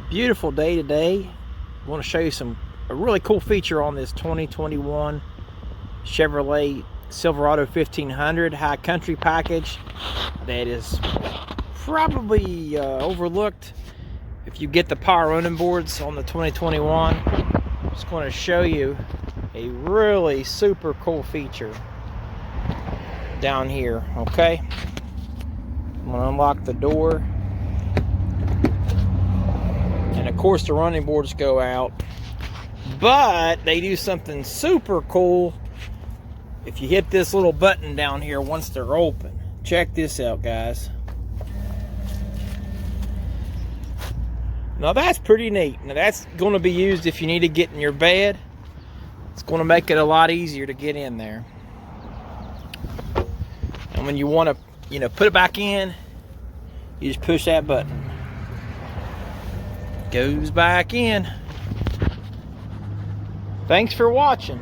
Beautiful day today. I want to show you a really cool feature on this 2021 Chevrolet Silverado 1500 high country package that is probably overlooked if you get the Power Running Boards on the 2021. I'm just going to show you a really super cool feature down here. Okay, I'm going to unlock the door. And of course the running boards go out, but they do something super cool if you hit this little button down here once they're open. Check this out, guys. Now that's pretty neat. Now that's going to be used if you need to get in your bed. It's going to make it a lot easier to get in there. And when you want to, put it back in, you just push that button. Goes back in. Thanks for watching.